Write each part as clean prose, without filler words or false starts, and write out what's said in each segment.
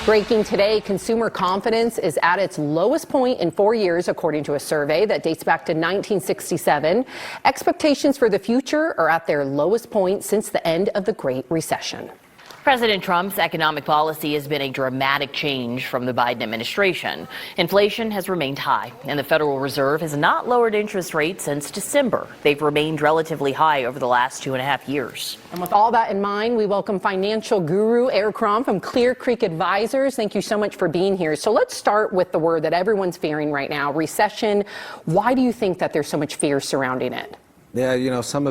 Breaking today, consumer confidence is at its lowest point in 4 years, according to a survey that dates back to 1967. Expectations for the future are at their lowest point since the end of the Great Recession. President Trump's economic policy has been a dramatic change from the Biden administration. Inflation has remained high, and the Federal Reserve has not lowered interest rates since December. They've remained relatively high over the last 2.5 years. And with all that in mind, we welcome financial guru Erik Krom from Clear Creek Advisors. Thank you so much for being here. So let's start with the word that everyone's fearing right now, recession. Why do you think that there's so much fear surrounding it? Yeah, some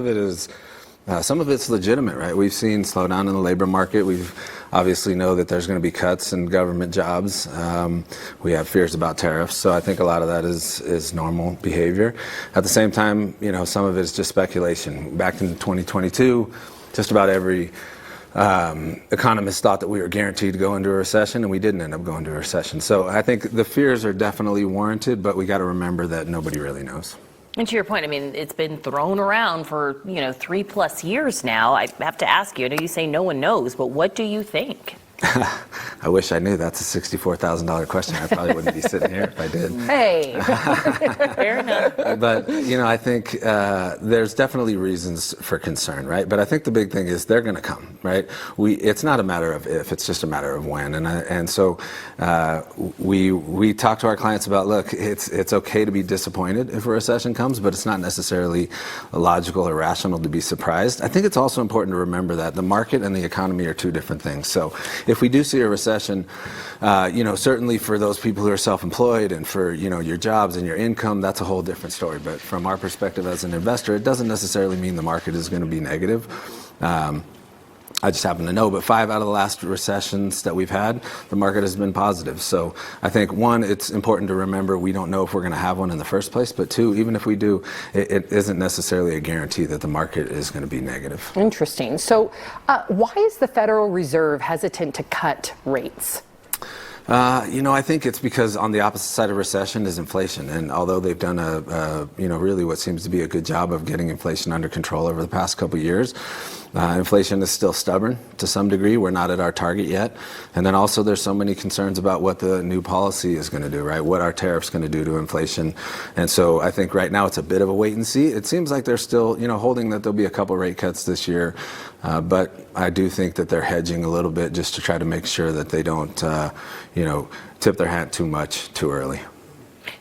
of it's legitimate, right? We've seen slowdown in the labor market. We've obviously know that there's going to be cuts in government jobs. We have fears about tariffs, so I think a lot of that is normal behavior. At the same time, some of it is just speculation. Back in 2022, just about every economist thought that we were guaranteed to go into a recession, and we didn't end up going to a recession. So I think the fears are definitely warranted, but we got to remember that nobody really knows. And to your point, it's been thrown around for, 3+ years now. I have to ask you, I know you say no one knows, but what do you think? I wish I knew. That's a $64,000 question. I probably wouldn't be sitting here if I did. Hey, fair enough. But, I think there's definitely reasons for concern, right? But I think the big thing is they're going to come, right? It's not a matter of if, it's just a matter of when. And so we talk to our clients about, look, it's okay to be disappointed if a recession comes, but it's not necessarily logical or rational to be surprised. I think it's also important to remember that the market and the economy are two different things. So if we do see a recession, certainly for those people who are self-employed and for, your jobs and your income, that's a whole different story. But from our perspective as an investor, it doesn't necessarily mean the market is going to be negative. I just happen to know, but 5 out of the last recessions that we've had, the market has been positive. So I think, one, it's important to remember we don't know if we're going to have one in the first place, but two, even if we do, it isn't necessarily a guarantee that the market is going to be negative. Interesting. So why is the Federal Reserve hesitant to cut rates? I think it's because on the opposite side of recession is inflation. And although they've done really what seems to be a good job of getting inflation under control over the past couple of years, inflation is still stubborn to some degree. We're not at our target yet. And then also there's so many concerns about what the new policy is going to do, right? What are tariffs going to do to inflation? And so I think right now it's a bit of a wait and see. It seems like they're still, holding that there'll be a couple rate cuts this year. But I do think that they're hedging a little bit just to try to make sure that they don't, tip their hat too much too early.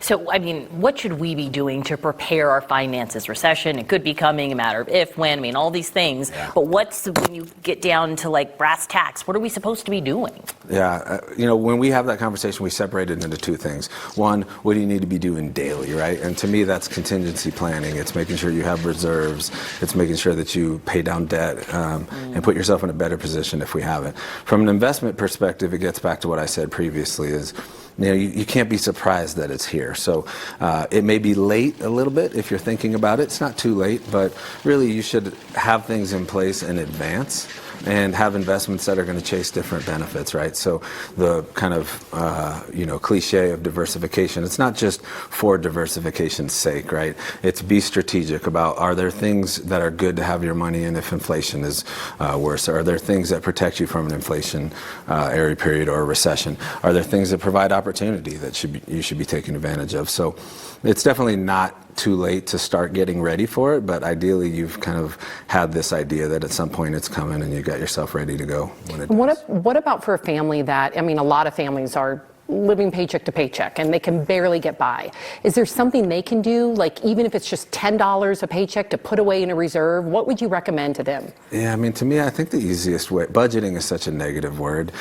So, what should we be doing to prepare our finances? Recession, it could be coming, a matter of if, when, all these things. Yeah. But when you get down to brass tacks, what are we supposed to be doing? Yeah, when we have that conversation, we separate it into two things. One, what do you need to be doing daily, right? And to me, that's contingency planning. It's making sure you have reserves. It's making sure that you pay down debt and put yourself in a better position if we have it. From an investment perspective, it gets back to what I said previously is, you can't be surprised that it's here. So it may be late a little bit if you're thinking about it. It's not too late, but really you should have things in place in advance and have investments that are going to chase different benefits, right? So the kind of, cliche of diversification, it's not just for diversification's sake, right? It's be strategic about, are there things that are good to have your money in if inflation is worse? Are there things that protect you from an inflationary period or a recession? Are there things that provide opportunity that you should be taking advantage of? So it's definitely not too late to start getting ready for it, but ideally you've kind of had this idea that at some point it's coming and you got yourself ready to go when it does. What about for a family that, a lot of families are living paycheck to paycheck and they can barely get by. Is there something they can do, even if it's just $10 a paycheck to put away in a reserve? What would you recommend to them? Yeah, to me, I think the easiest way, budgeting is such a negative word.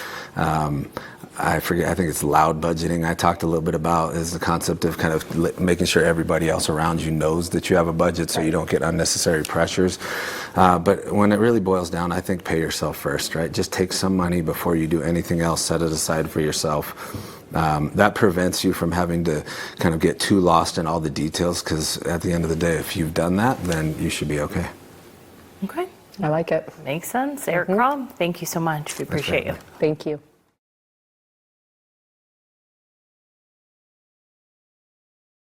I think it's loud budgeting. I talked a little bit about is the concept of kind of making sure everybody else around you knows that you have a budget so you don't get unnecessary pressures. But when it really boils down, I think pay yourself first, right? Just take some money before you do anything else, set it aside for yourself. That prevents you from having to kind of get too lost in all the details, because at the end of the day, if you've done that, then you should be okay. Okay. I like it. Makes sense. Erik Krom, thank you so much. We appreciate you. Thank you.